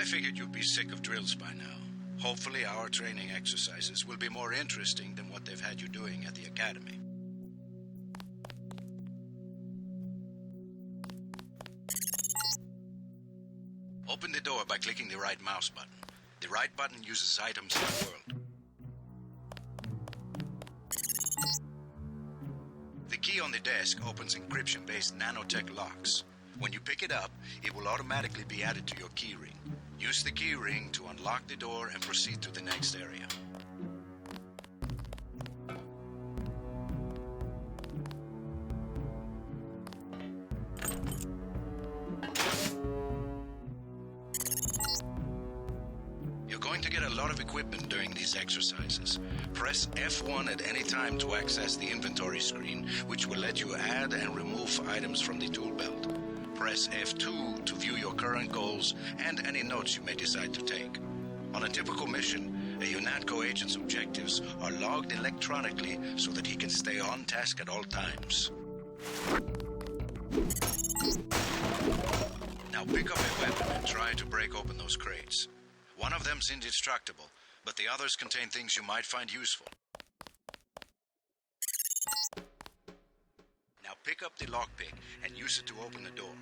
figured you'd be sick of drills by now. Hopefully our training exercises will be more interesting than what they've had you doing at the academy. Open the door by clicking the right mouse button. The right button uses items in the world. The key on the desk opens encryption-based nanotech locks. When you pick it up, it will automatically be added to your keyring. Use the keyring to unlock the door and proceed to the next area. You're going to get a lot of equipment during these exercises. Press F1 at any time to access the inventory screen, which will let you add and remove items from the tool belt. Press F2 to view your current goals and any notes you may decide to take. On a typical mission, a UNATCO agent's objectives are logged electronically so that he can stay on task at all times. Now pick up a weapon and try to break open those crates. One of them's indestructible, but the others contain things you might find useful. Now pick up the lockpick and use it to open the door.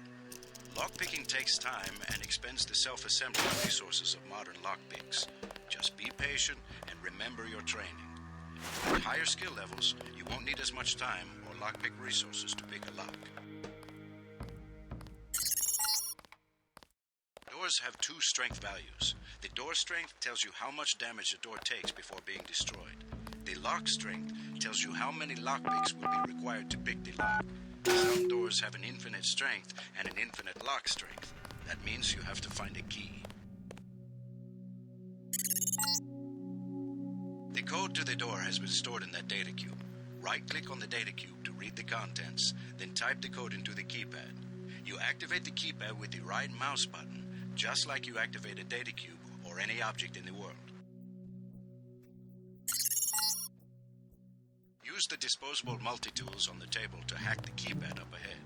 Lockpicking takes time and expends the self-assembly resources of modern lockpicks. Just be patient and remember your training. At higher skill levels, you won't need as much time or lockpick resources to pick a lock. Doors have two strength values. The door strength tells you how much damage a door takes before being destroyed. The lock strength tells you how many lockpicks will be required to pick the lock. Some doors have an infinite strength and an infinite lock strength. That means you have to find a key. The code to the door has been stored in that data cube. Right-click on the data cube to read the contents, then type the code into the keypad. You activate the keypad with the right mouse button, just like you activate a data cube or any object in the world. Use the disposable multi-tools on the table to hack the keypad up ahead.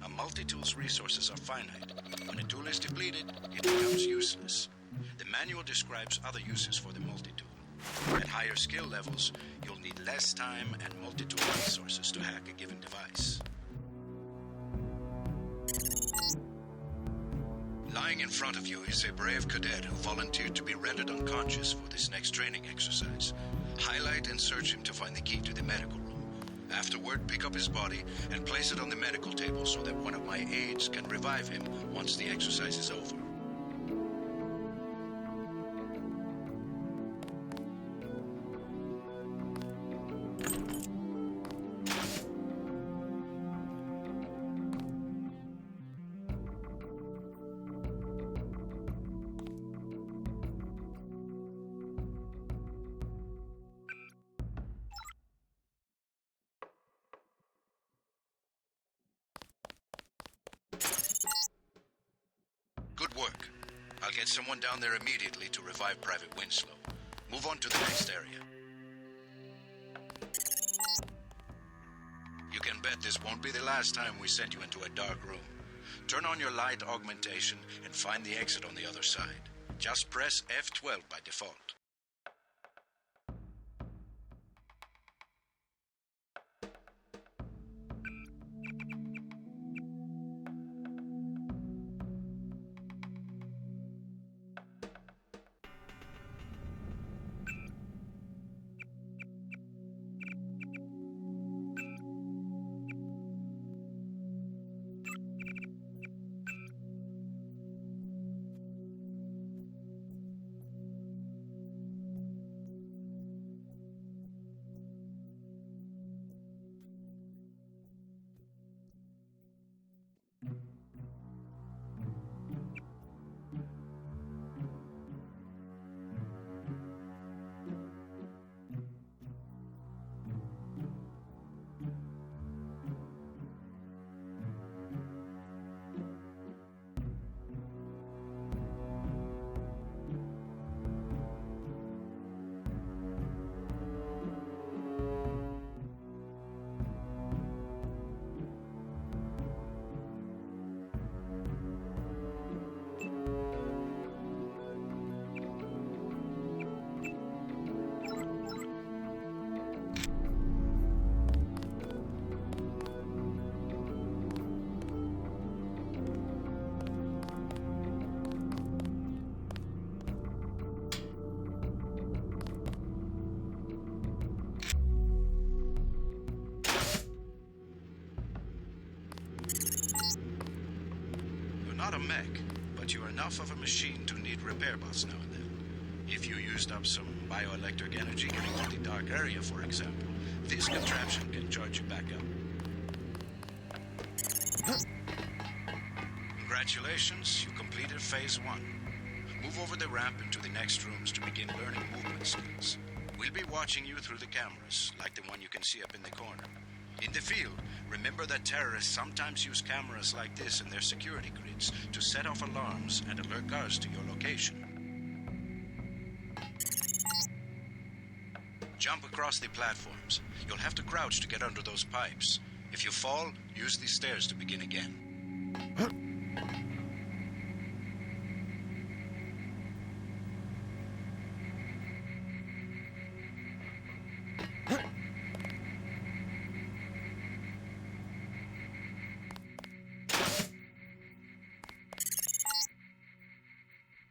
A multi-tool's resources are finite. When a tool is depleted, it becomes useless. The manual describes other uses for the multi-tool. At higher skill levels, you'll need less time and multi-tool resources to hack a given device. Lying in front of you is a brave cadet who volunteered to be rendered unconscious for this next training exercise. Highlight and search him to find the key to the medical room. Afterward, pick up his body and place it on the medical table so that one of my aides can revive him once the exercise is over. Good work. I'll get someone down there immediately to revive Private Winslow. Move on to the next area. You can bet this won't be the last time we send you into a dark room. Turn on your light augmentation and find the exit on the other side. Just press F12 by default. mech, but you're enough of a machine to need repair bots now and then. If you used up some bioelectric energy getting to the dark area, for example, this contraption can charge you back up. Congratulations, you completed Phase 1. Move over the ramp into the next rooms to begin learning movement skills. We'll be watching you through the cameras, like the one you can see up in the corner. In the field, remember that terrorists sometimes use cameras like this in their security grids to set off alarms and alert guards to your location. Jump across the platforms. You'll have to crouch to get under those pipes. If you fall, use these stairs to begin again.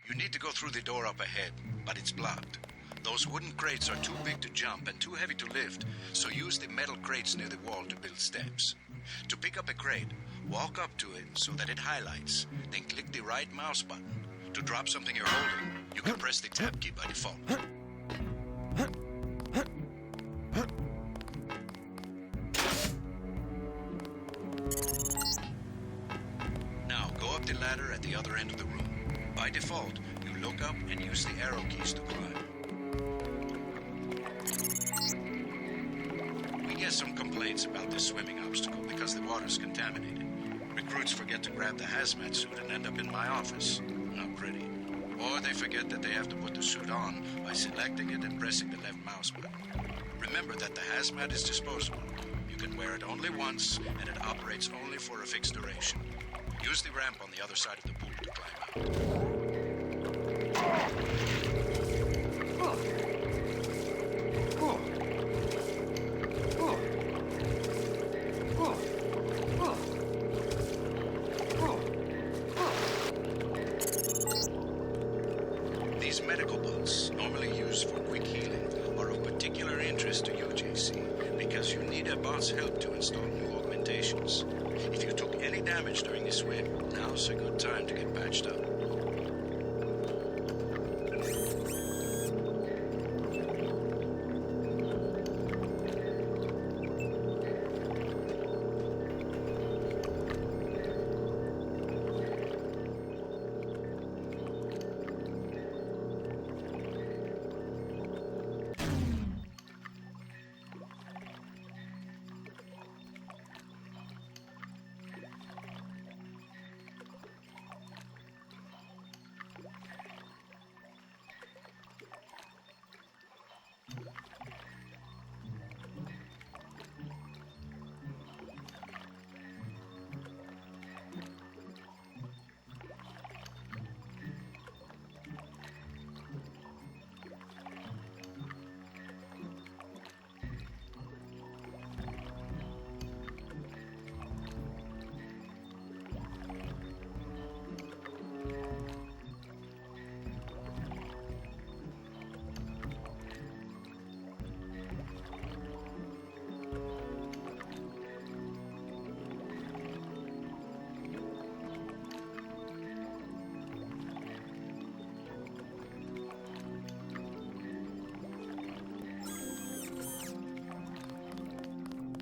You need to go through the door up ahead, but it's blocked. Those wooden crates are too big to jump and too heavy to lift, so use the metal crates near the wall to build steps. To pick up a crate, walk up to it so that it highlights, then click the right mouse button. To drop something you're holding, you can press the tab key by default. Now, go up the ladder at the other end of the room. By default, you look up and use the arrow keys to climb. We get some complaints about this swimming obstacle because the water's contaminated. Recruits forget to grab the hazmat suit and end up in my office. Not pretty. Or they forget that they have to put the suit on by selecting it and pressing the left mouse button. Remember that the hazmat is disposable. You can wear it only once, and it operates only for a fixed duration. Use the ramp on the other side of the pool to climb out. These medical bots, normally used for quick healing, are of particular interest to you, JC, because you need a bot's help to install new augmentations. If you took any damage during the swim, now's a good time to get patched up.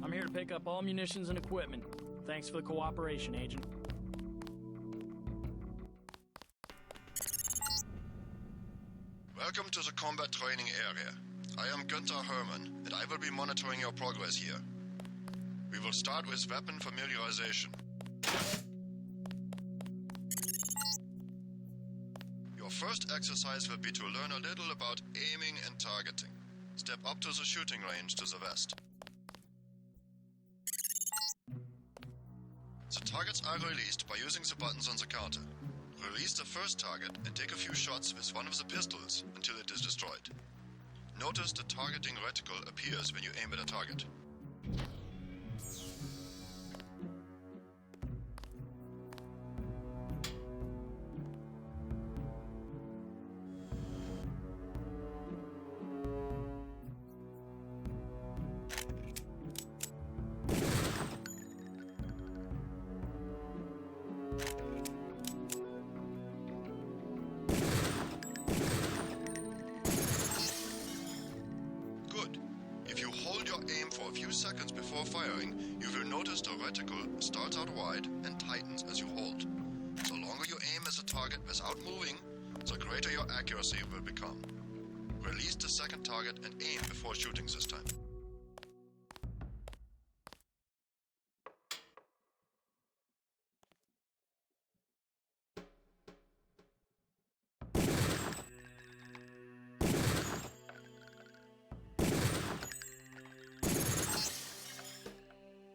I'm here to pick up all munitions and equipment. Thanks for the cooperation, Agent. Welcome to the combat training area. I am Günther Hermann, and I will be monitoring your progress here. We will start with weapon familiarization. Your first exercise will be to learn a little about aiming and targeting. Step up to the shooting range to the west. The targets are released by using the buttons on the counter. Release the first target and take a few shots with one of the pistols until it is destroyed. Notice the targeting reticle appears when you aim at a target. If you hold your aim for a few seconds before firing, you will notice the reticle starts out wide and tightens as you hold. The longer you aim as a target without moving, the greater your accuracy will become. Release the second target and aim before shooting this time.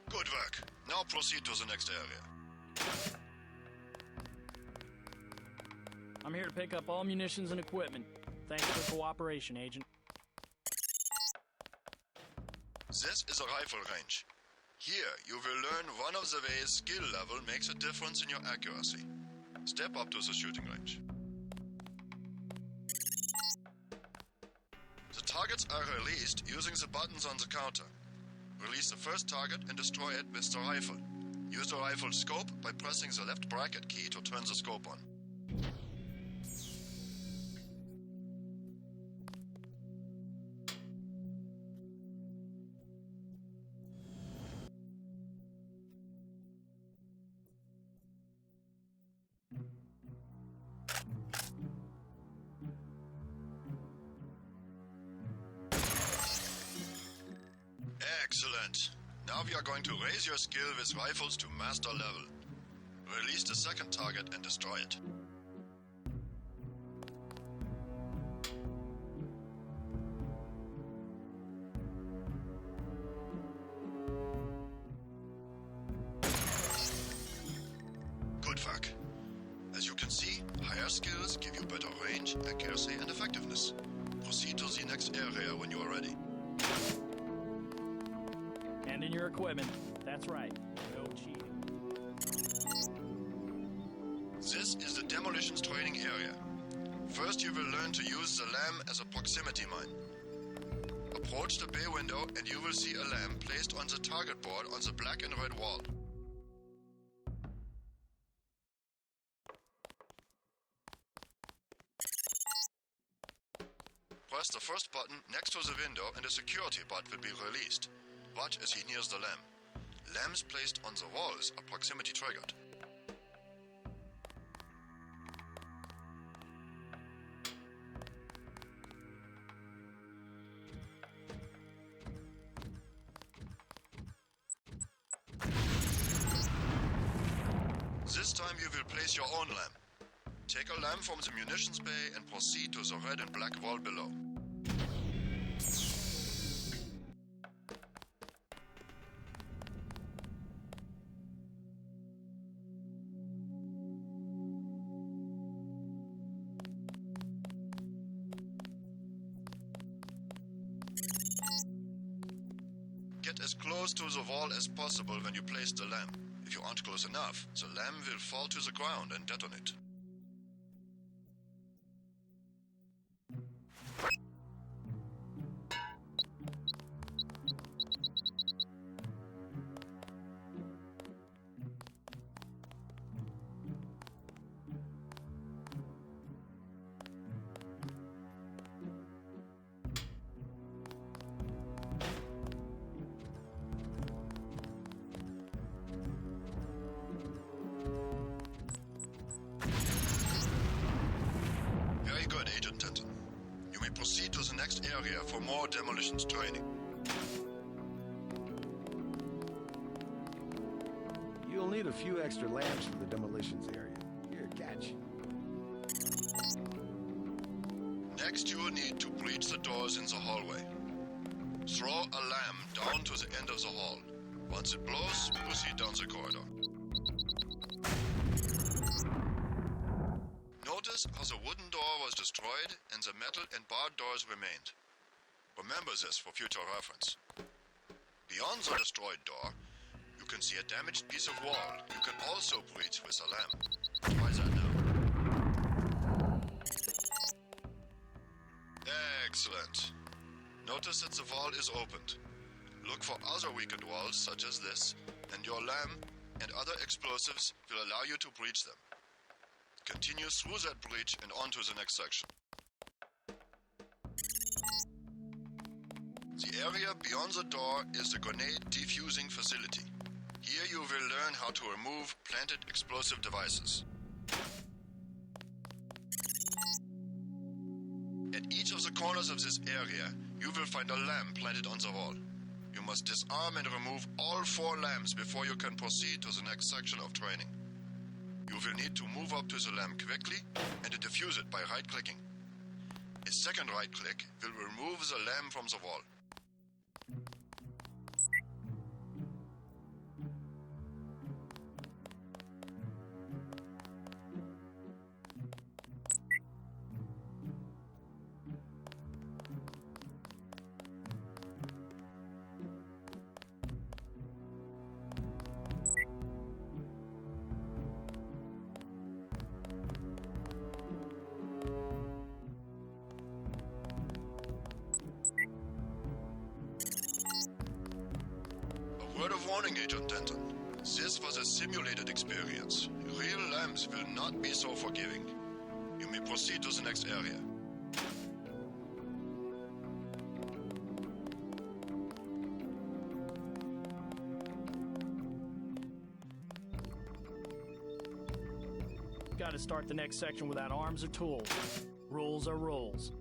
Good work. Now proceed to the next area. I'm here to pick up all munitions and equipment. Thanks for the cooperation, Agent. This is a rifle range. Here, you will learn one of the ways skill level makes a difference in your accuracy. Step up to the shooting range. The targets are released using the buttons on the counter. Release the first target and destroy it with the rifle. Use the rifle scope by pressing the left bracket key to turn the scope on. Excellent. Now we are going to raise your skill with rifles to master level. Release the second target and destroy it. Good work. As you can see, higher skills give you better range, accuracy, and effectiveness. Proceed to the next area when you are ready. Hand in your equipment. That's right. No cheating. This is the demolitions training area. First you will learn to use the lamp as a proximity mine. Approach the bay window and you will see a lamp placed on the target board on the black and red wall. Press the first button next to the window and a security bot will be released. Watch as he nears the lamp. Lamps placed on the walls are proximity triggered. This time you will place your own lamp. Take a lamp from the munitions bay and proceed to the red and black wall below. Get as close to the wall as possible when you place the lamp. If you aren't close enough, the lamp will fall to the ground and detonate. Very good, Agent Denton. You may proceed to the next area for more demolitions training. You'll need a few extra lamps for the demolitions area. Here, catch. Next, you will need to breach the doors in the hallway. Throw a lamp down to the end of the hall. Once it blows, proceed down the corridor. Notice how the wooden door was destroyed and the metal and barred doors remained. Remember this for future reference. Beyond the destroyed door, you can see a damaged piece of wall you can also breach with a lamp. Try that now. Excellent. Notice that the wall is opened. Look for other weakened walls such as this, and your lamp and other explosives will allow you to breach them. Continue through that breach and on to the next section. The area beyond the door is the grenade defusing facility. Here you will learn how to remove planted explosive devices. At each of the corners of this area, you will find a lamp planted on the wall. You must disarm and remove all 4 lamps before you can proceed to the next section of training. You will need to move up to the lamp quickly and to defuse it by right-clicking. A second right-click will remove the lamp from the wall. Word of warning, Agent Denton. This was a simulated experience. Real lamps will not be so forgiving. You may proceed to the next area. Gotta start the next section without arms or tools. Rules are rules.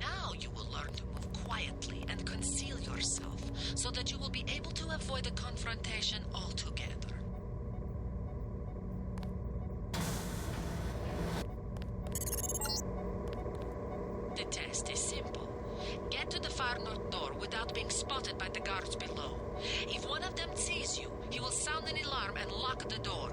Now you will learn to move quietly and conceal yourself so that you will be able to avoid the confrontation altogether. The test is simple. Get to the far north door without being spotted by the guards below. If one of them sees you, he will sound an alarm and lock the door.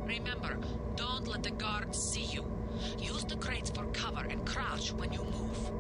Remember, don't let the guards see you. Use the crates for cover and crouch when you move.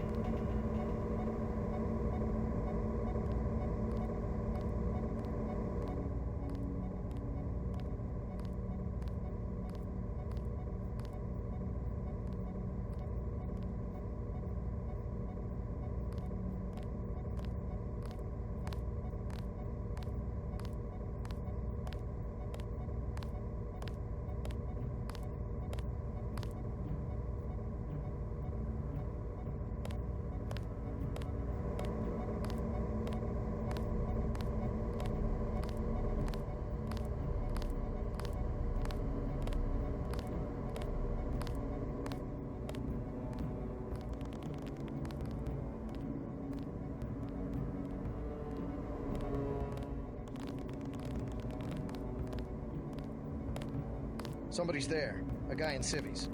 Somebody's there. A guy in civvies.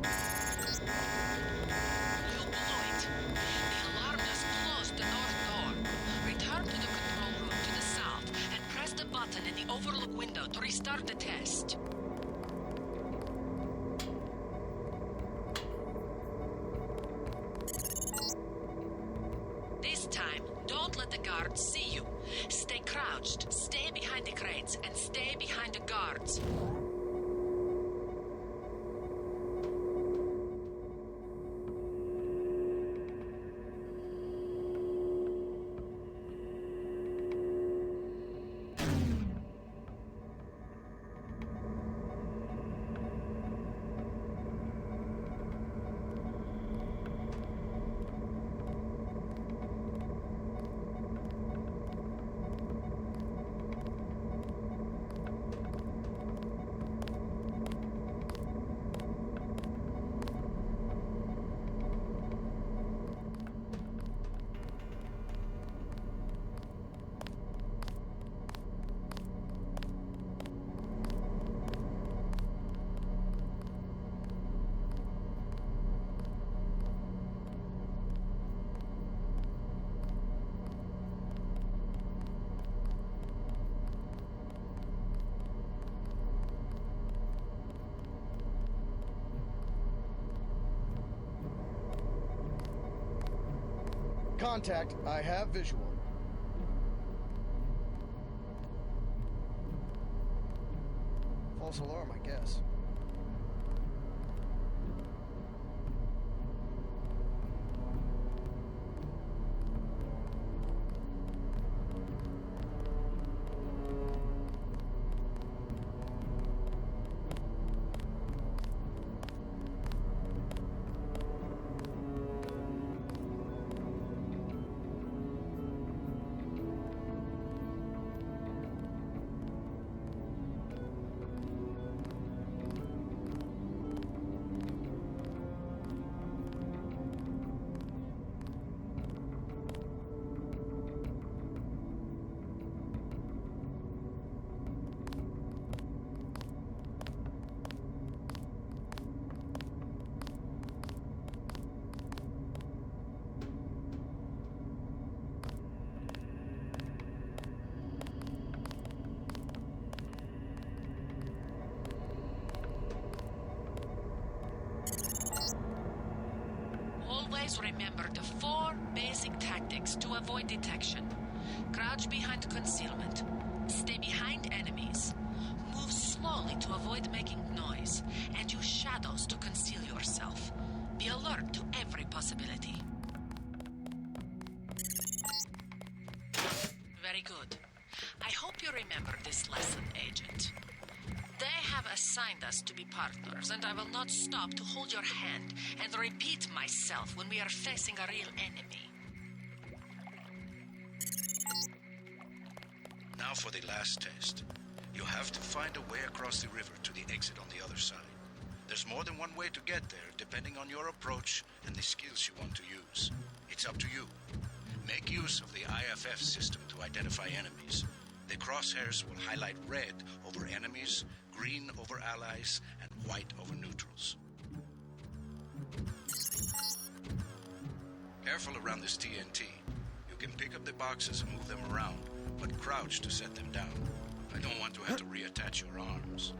You blew it. The alarm just closed the north door. Return to the control room to the south and press the button in the overlook window to restart the test. This time, don't let the guards see you. Stay crouched, stay behind the crates, and stay behind the guards. Contact. I have visual. False alarm, I guess. Always remember the 4 basic tactics to avoid detection. Crouch behind concealment. Stay behind enemies. Move slowly to avoid making noise. And use shadows to conceal yourself. Be alert to every possibility. Very good. I hope you remember this lesson, Agent. They have assigned us to be partners, and I will not stop to hold your hand and repeat myself when we are facing a real enemy. Now for the last test. You have to find a way across the river to the exit on the other side. There's more than one way to get there, depending on your approach and the skills you want to use. It's up to you. Make use of the IFF system to identify enemies. The crosshairs will highlight red over enemies, green over allies, and white over neutrals. Careful around this TNT. You can pick up the boxes and move them around, but crouch to set them down. I don't want to have to reattach your arms.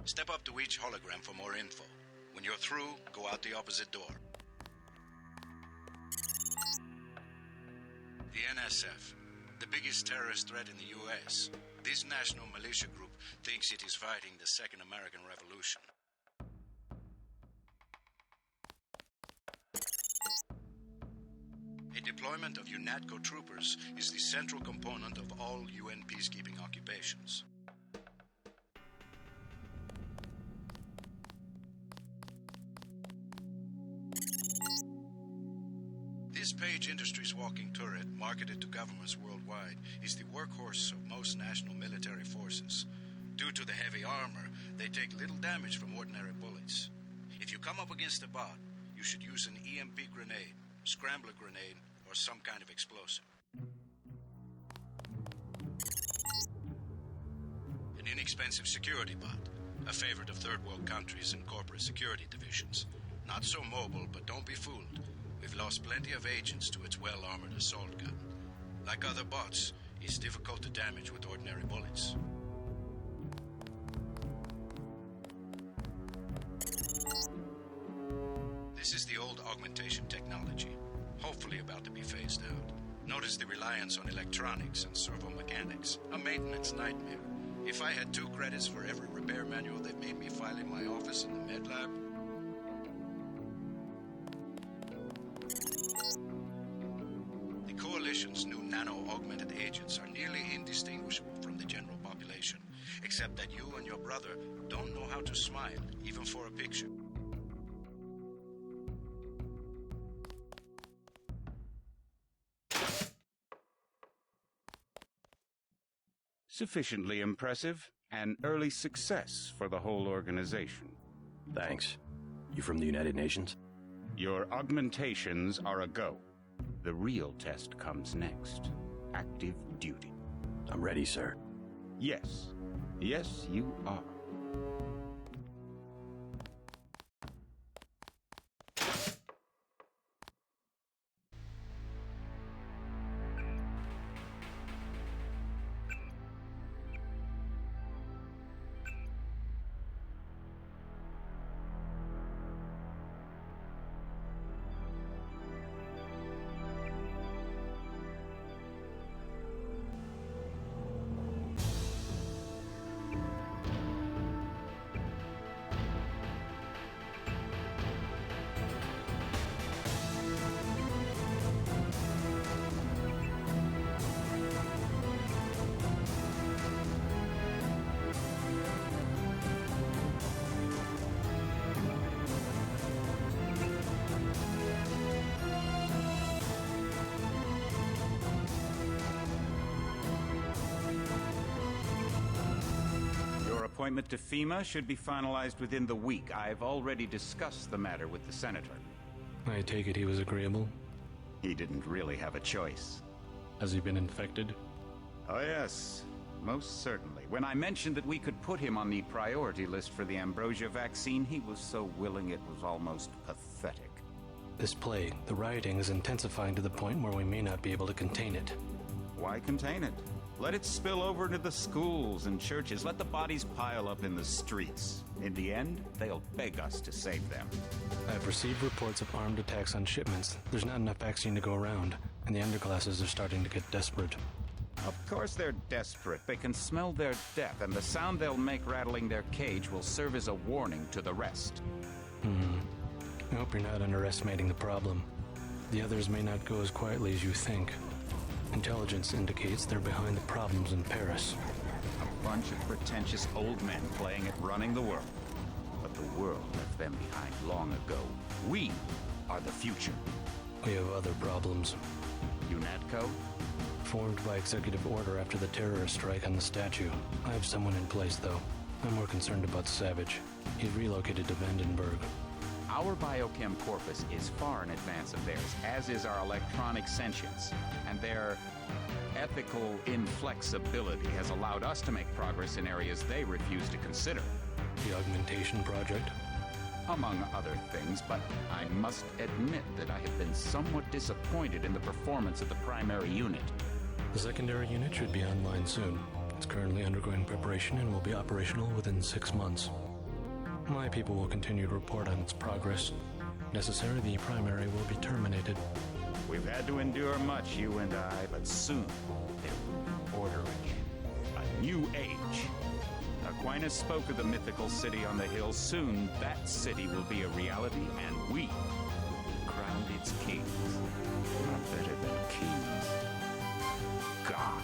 Step up to each hologram for more info. When you're through, go out the opposite door. The NSF, the biggest terrorist threat in the U.S. This national militia group thinks it is fighting the Second American Revolution. A deployment of UNATCO troopers is the central component of all UN peacekeeping occupations. This Page Industries walking turret, marketed to governments worldwide, is the workhorse of most national military forces. Due to the heavy armor, they take little damage from ordinary bullets. If you come up against a bot, you should use an EMP grenade, scrambler grenade, or some kind of explosive. inexpensive security bot, a favorite of third world countries and corporate security divisions. Not so mobile, but don't be fooled. We've lost plenty of agents to its well-armored assault gun. Like other bots, it's difficult to damage with ordinary bullets. This is the old augmentation technology, hopefully about to be phased out. Notice the reliance on electronics and servo-mechanics, a maintenance nightmare. If I had 2 credits for every repair manual they've made me file in my office in the med lab. The Coalition's new nano-augmented agents are nearly indistinguishable from the general population, except that you and your brother don't know how to smile, even for a picture. Sufficiently impressive, an early success for the whole organization. Thanks. You from the United Nations? Your augmentations are a go. The real test comes next. Active duty. I'm ready, sir. Yes. Yes, you are. Appointment to FEMA should be finalized within the week. I've already discussed the matter with the senator. I take it he was agreeable? He didn't really have a choice. Has he been infected? Oh yes, most certainly. When I mentioned that we could put him on the priority list for the ambrosia vaccine, he was so willing it was almost pathetic. This plague, the rioting is intensifying to the point where we may not be able to contain it. Why contain it? Let it spill over into the schools and churches. Let the bodies pile up in the streets. In the end, they'll beg us to save them. I've received reports of armed attacks on shipments. There's not enough vaccine to go around, and the underclasses are starting to get desperate. Of course they're desperate. They can smell their death, and the sound they'll make rattling their cage will serve as a warning to the rest. I hope you're not underestimating the problem. The others may not go as quietly as you think. Intelligence indicates they're behind the problems in Paris. A bunch of pretentious old men playing at running the world. But the world left them behind long ago. We are the future. We have other problems. UNATCO? Formed by executive order after the terrorist strike on the statue. I have someone in place, though. I'm more concerned about Savage. He's relocated to Vandenberg. Our biochem corpus is far in advance of theirs, as is our electronic sentience. And their ethical inflexibility has allowed us to make progress in areas they refuse to consider. The augmentation project? Among other things, but I must admit that I have been somewhat disappointed in the performance of the primary unit. The secondary unit should be online soon. It's currently undergoing preparation and will be operational within 6 months. My people will continue to report on its progress. If necessary, the primary will be terminated. We've had to endure much, you and I, but soon there will be order again. A new age. Aquinas spoke of the mythical city on the hill. Soon, that city will be a reality, and we will crown its kings. Not better than kings. Gods.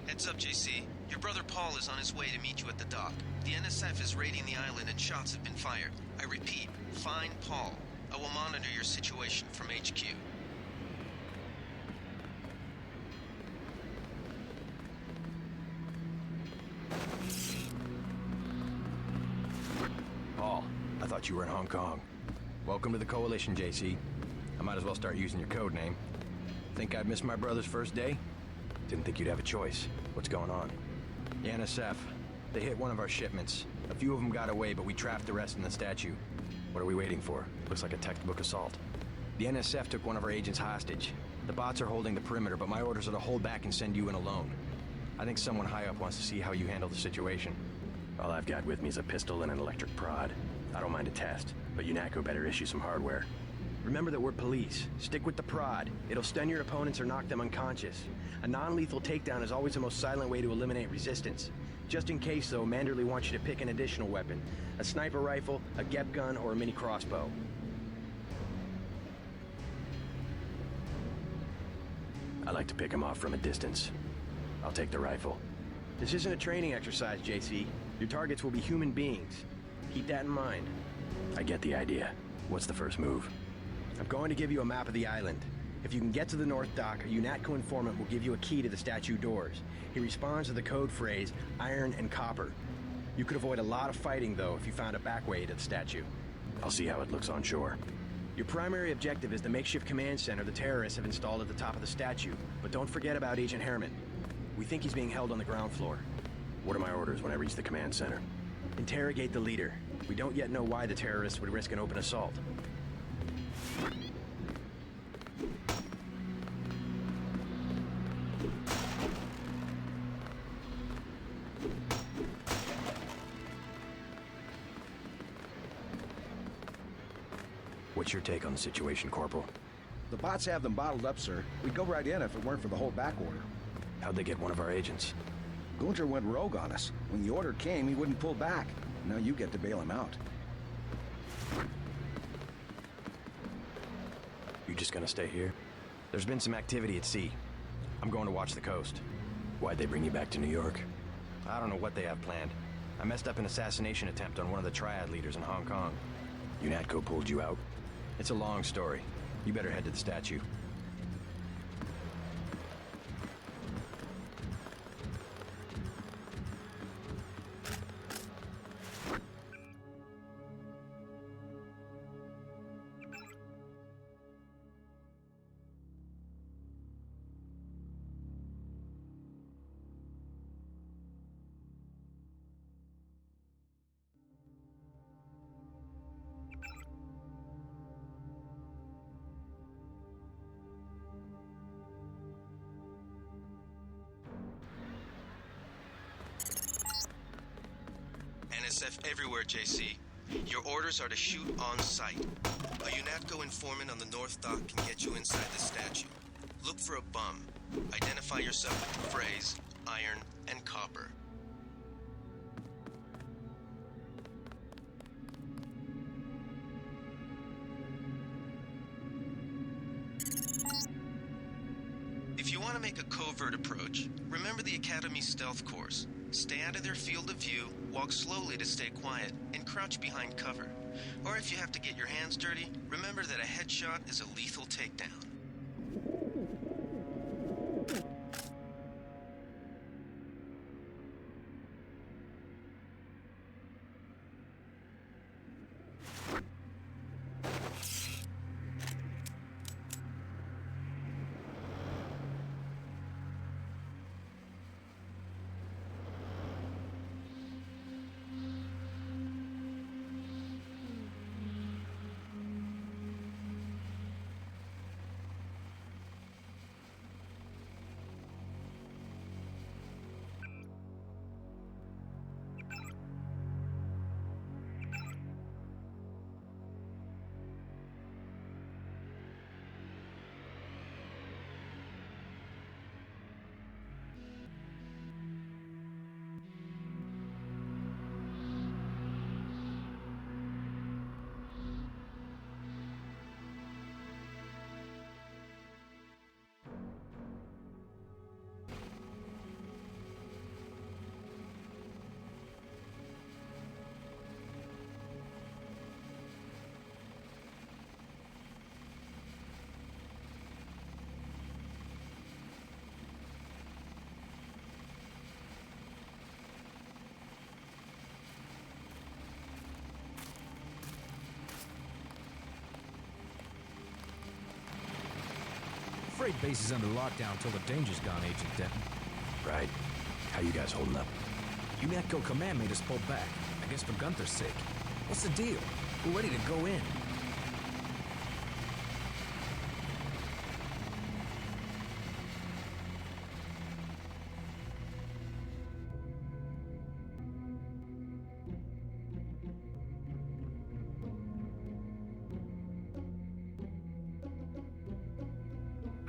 Heads up, JC. Your brother Paul is on his way to meet you at the dock. The NSF is raiding the island and shots have been fired. I repeat, find Paul. I will monitor your situation from HQ. Paul, I thought you were in Hong Kong. Welcome to the Coalition, JC. I might as well start using your code name. Think I'd miss my brother's first day? Didn't think you'd have a choice. What's going on? The NSF. They hit one of our shipments. A few of them got away, but we trapped the rest in the statue. What are we waiting for? Looks like a textbook assault. The NSF took one of our agents hostage. The bots are holding the perimeter, but my orders are to hold back and send you in alone. I think someone high up wants to see how you handle the situation. All I've got with me is a pistol and an electric prod. I don't mind a test, but UNATCO better issue some hardware. Remember that we're police. Stick with the prod. It'll stun your opponents or knock them unconscious. A non-lethal takedown is always the most silent way to eliminate resistance. Just in case, though, Manderley wants you to pick an additional weapon. A sniper rifle, a GEP gun, or a mini crossbow. I like to pick them off from a distance. I'll take the rifle. This isn't a training exercise, JC. Your targets will be human beings. Keep that in mind. I get the idea. What's the first move? I'm going to give you a map of the island. If you can get to the North Dock, a UNATCO informant will give you a key to the statue doors. He responds to the code phrase, iron and copper. You could avoid a lot of fighting, though, if you found a back way to the statue. I'll see how it looks on shore. Your primary objective is the makeshift command center the terrorists have installed at the top of the statue. But don't forget about Agent Harriman. We think he's being held on the ground floor. What are my orders when I reach the command center? Interrogate the leader. We don't yet know why the terrorists would risk an open assault. What's your take on the situation, Corporal? The bots have them bottled up, sir. We'd go right in if it weren't for the whole back order. How'd they get one of our agents? Gunter went rogue on us. When the order came, he wouldn't pull back. Now you get to bail him out. You just gonna stay here? There's been some activity at sea. I'm going to watch the coast. Why'd they bring you back to New York? I don't know what they have planned. I messed up an assassination attempt on one of the Triad leaders in Hong Kong. UNATCO pulled you out? It's a long story. You better head to the statue. NSF everywhere, JC. Your orders are to shoot on sight. A UNATCO informant on the North Dock can get you inside the statue. Look for a bum. Identify yourself with the phrase, iron and copper. If you want to make a covert approach, remember the Academy's stealth course. Stay out of their field of view, walk slowly to stay quiet, and crouch behind cover. Or if you have to get your hands dirty, remember that a headshot is a lethal takedown. trade base is under lockdown until the danger's gone, Agent Denton. Right. How you guys holding up? UNATCO Command made us pull back. I guess for Gunther's sake. What's the deal? We're ready to go in.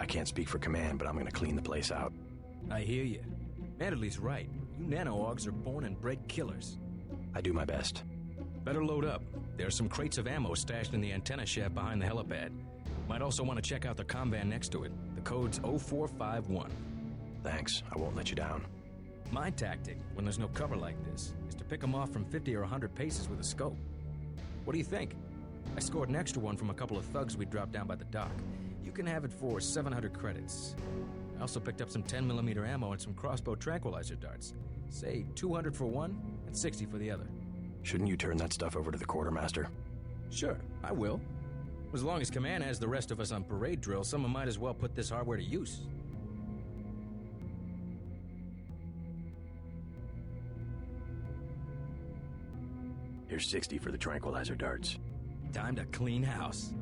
I can't speak for command, but I'm gonna clean the place out. I hear you. Manderley's right. You nano-augs are born and bred killers. I do my best. Better load up. There are some crates of ammo stashed in the antenna shaft behind the helipad. Might also want to check out the comm van next to it. The code's 0451. Thanks. I won't let you down. My tactic, when there's no cover like this, is to pick them off from 50 or 100 paces with a scope. What do you think? I scored an extra one from a couple of thugs we dropped down by the dock. You can have it for 700 credits. I also picked up some 10mm ammo and some crossbow tranquilizer darts. Say 200 for one and 60 for the other. Shouldn't you turn that stuff over to the quartermaster? Sure, I will. As long as Command has the rest of us on parade drill, someone might as well put this hardware to use. Here's 60 for the tranquilizer darts. Time to clean house.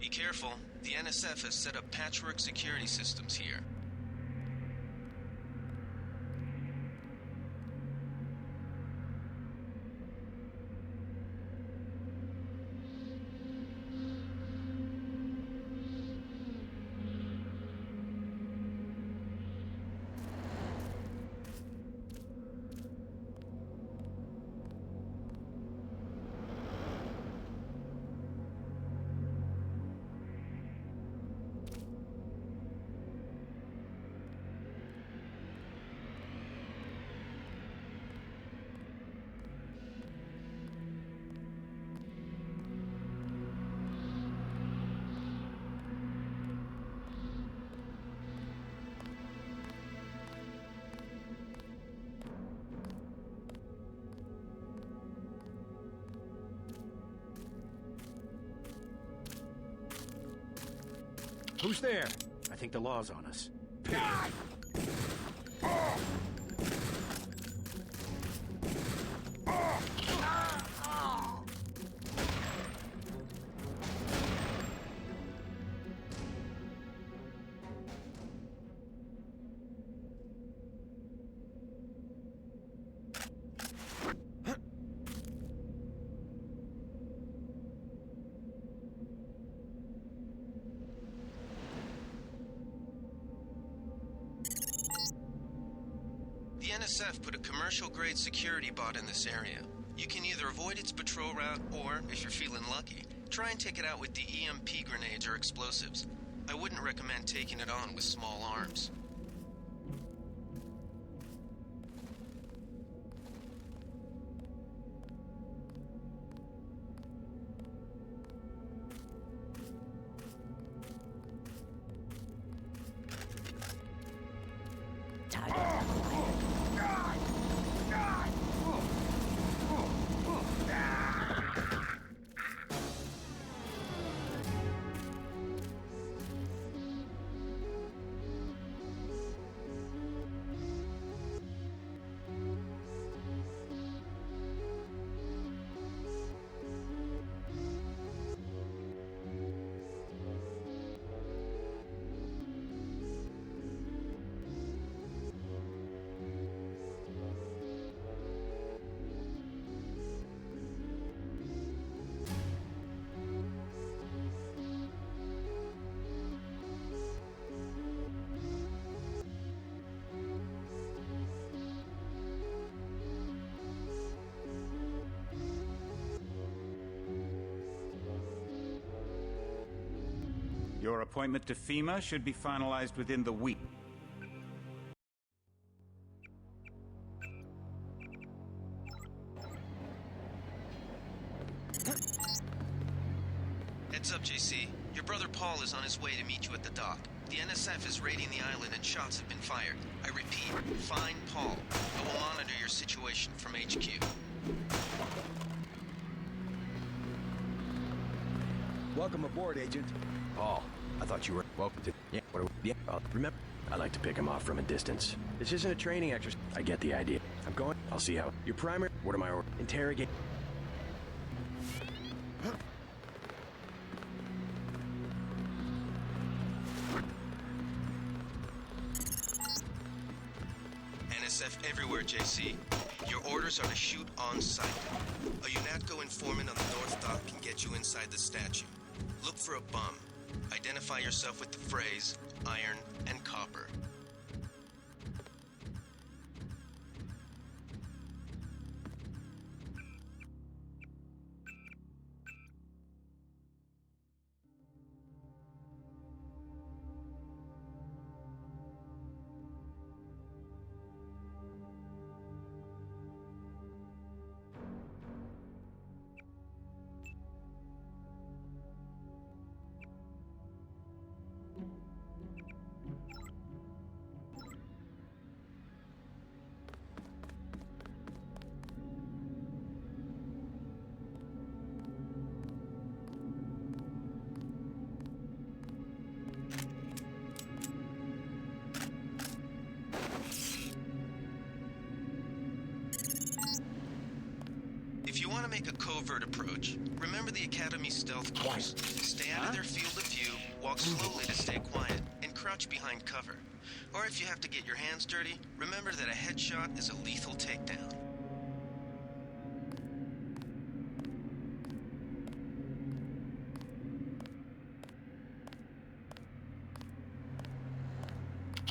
Be careful. The NSF has set up patchwork security systems here. Who's there? I think the law's on us. The NSF put a commercial-grade security bot in this area. You can either avoid its patrol route, or, if you're feeling lucky, try and take it out with the EMP grenades or explosives. I wouldn't recommend taking it on with small arms. Your appointment to FEMA should be finalized within the week. Heads up, JC. Your brother Paul is on his way to meet you at the dock. The NSF is raiding the island and shots have been fired. I repeat, find Paul. I will monitor your situation from HQ. Welcome aboard, Agent. Paul, I thought you were welcome to. Yeah, remember? I like to pick him off from a distance. This isn't a training exercise. I get the idea. I'm going. I'll see how. Your primary. What am I? Interrogate. NSF everywhere, JC. Your orders are to shoot on sight. A UNATCO informant on the North Dock can get you inside the statue. Look for a bum. Identify yourself with the phrase, iron and copper. If you want to make a covert approach, remember the Academy stealth course. Stay out of their field of view, walk slowly to stay quiet, and crouch behind cover. Or if you have to get your hands dirty, remember that a headshot is a lethal takedown.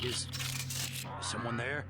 Is someone there?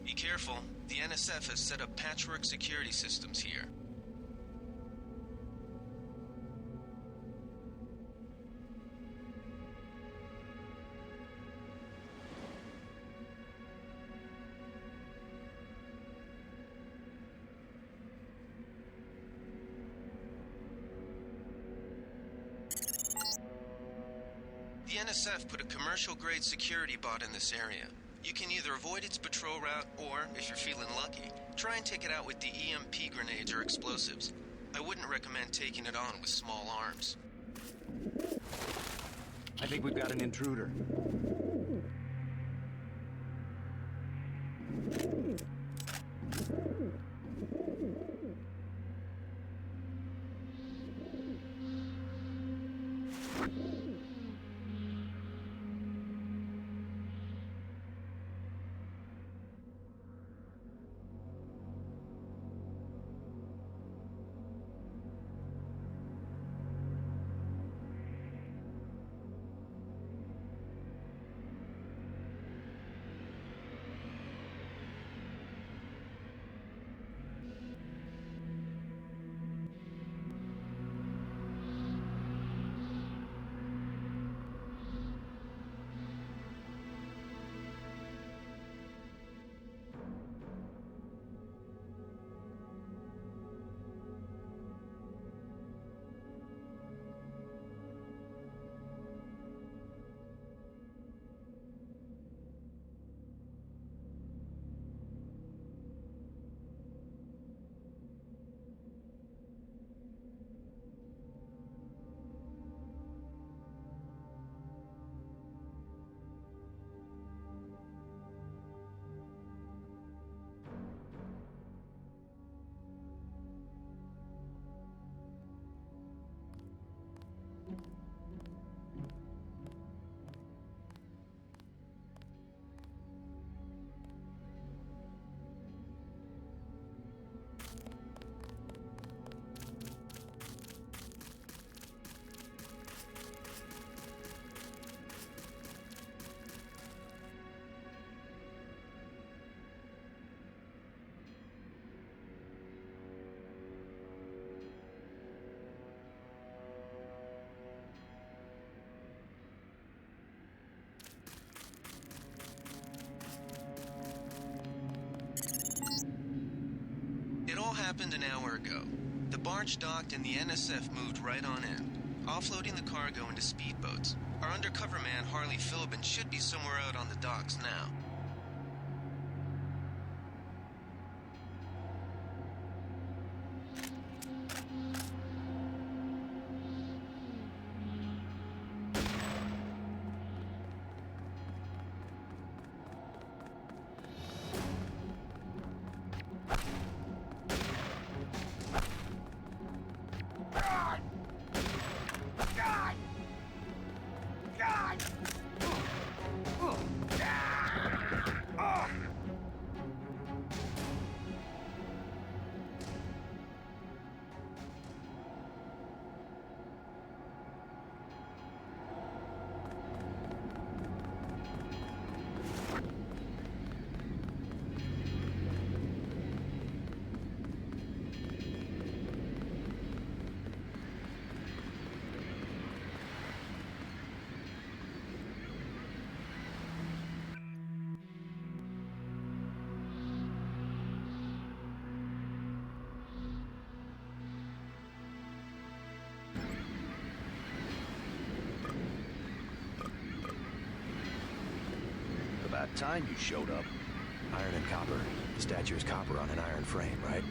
Be careful. The NSF has set up patchwork security systems here. The NSF put a commercial-grade security bot in this area. You can either avoid its patrol route, or, if you're feeling lucky, try and take it out with the EMP grenades or explosives. I wouldn't recommend taking it on with small arms. I think we've got an intruder. happened an hour ago. The barge docked and the NSF moved right on in, offloading the cargo into speedboats. Our undercover man, Harley Philbin, should be somewhere out on the docks now. About time you showed up. Iron and copper. The statue is copper on an iron frame, right?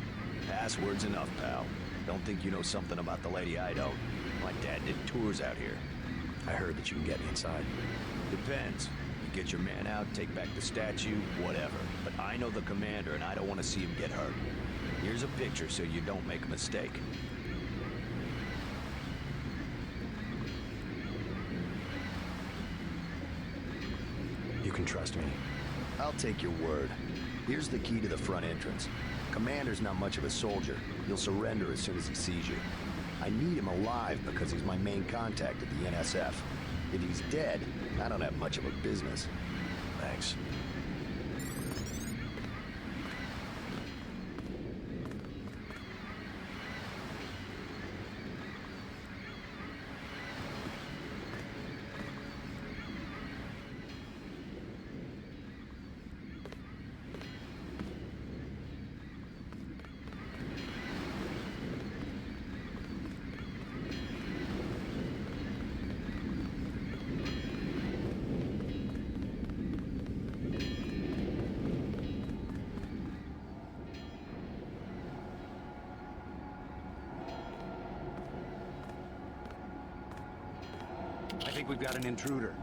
Password's enough, pal. Don't think you know something about the lady I don't. My dad did tours out here. I heard that you can get me inside. Depends. You get your man out, take back the statue, whatever. But I know the commander and I don't want to see him get hurt. Here's a picture so you don't make a mistake. You can trust me. I'll take your word. Here's the key to the front entrance. Commander's not much of a soldier. He'll surrender as soon as he sees you. I need him alive because he's my main contact at the NSF. If he's dead, I don't have much of a business. Thanks. I think we've got an intruder.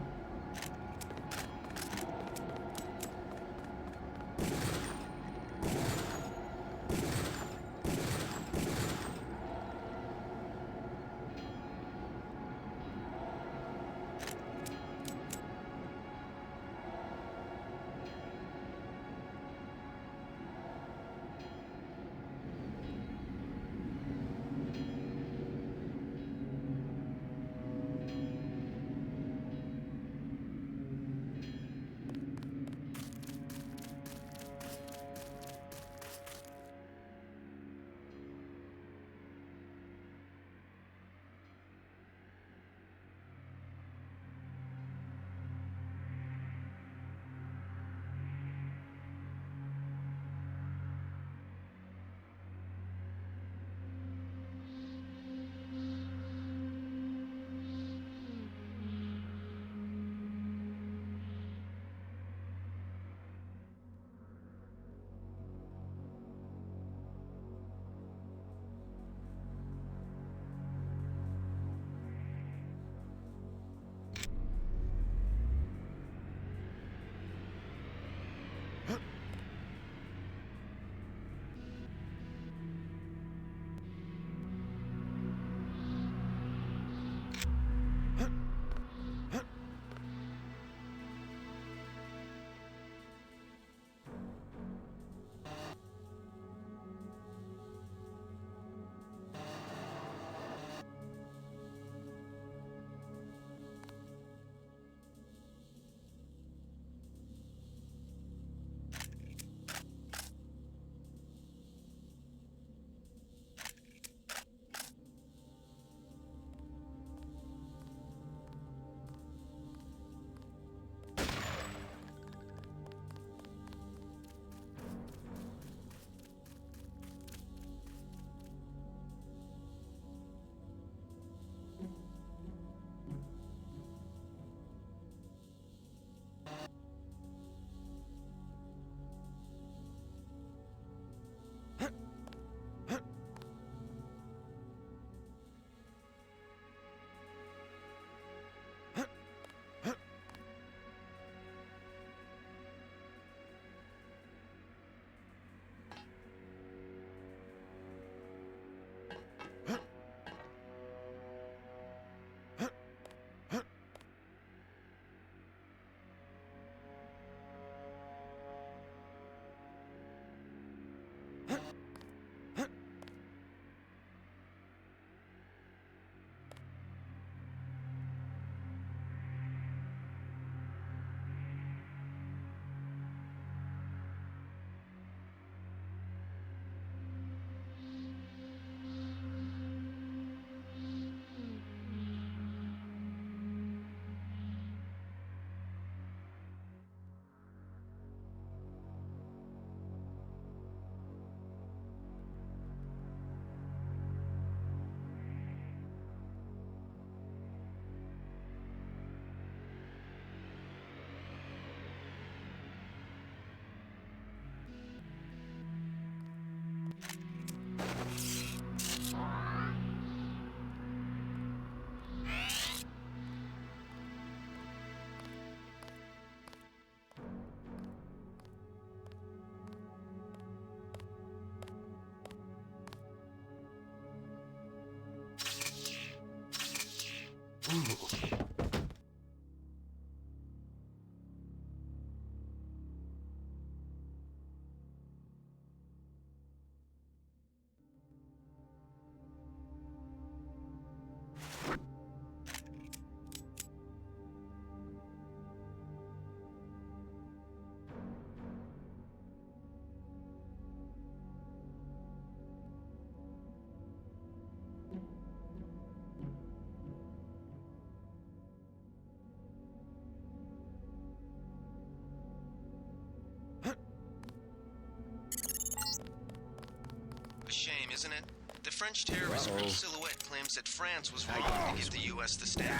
isn't it? The French terrorist group Silhouette claims that France was wrong to give the U.S. the statue.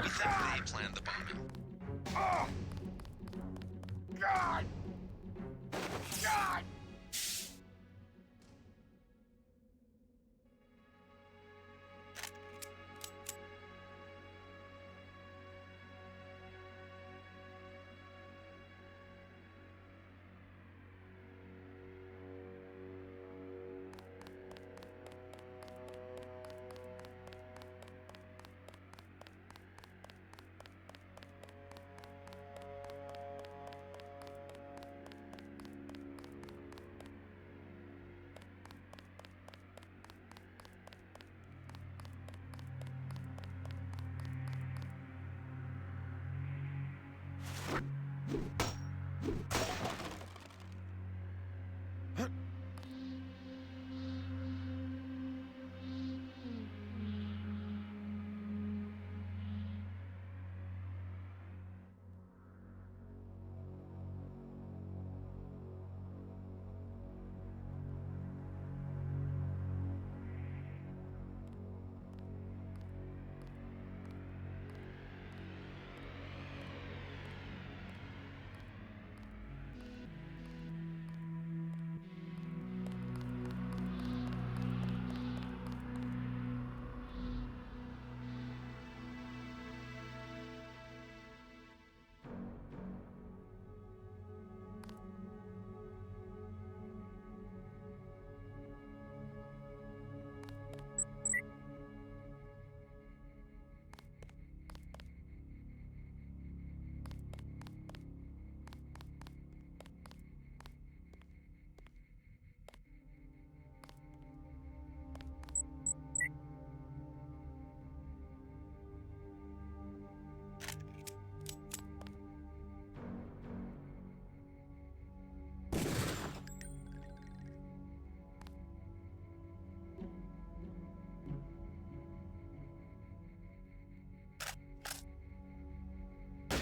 We think they planned the bombing. Oh! God! God!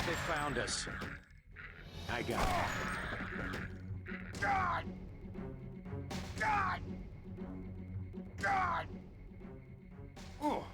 They found us. I got it. God! God! God! Oh!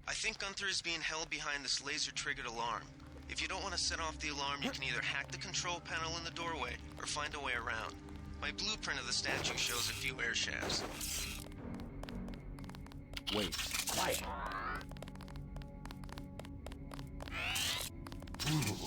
I think Gunther is being held behind this laser-triggered alarm. If you don't want to set off the alarm, you can either hack the control panel in the doorway or find a way around. My blueprint of the statue shows a few air shafts. Wait. Quiet. Ooh.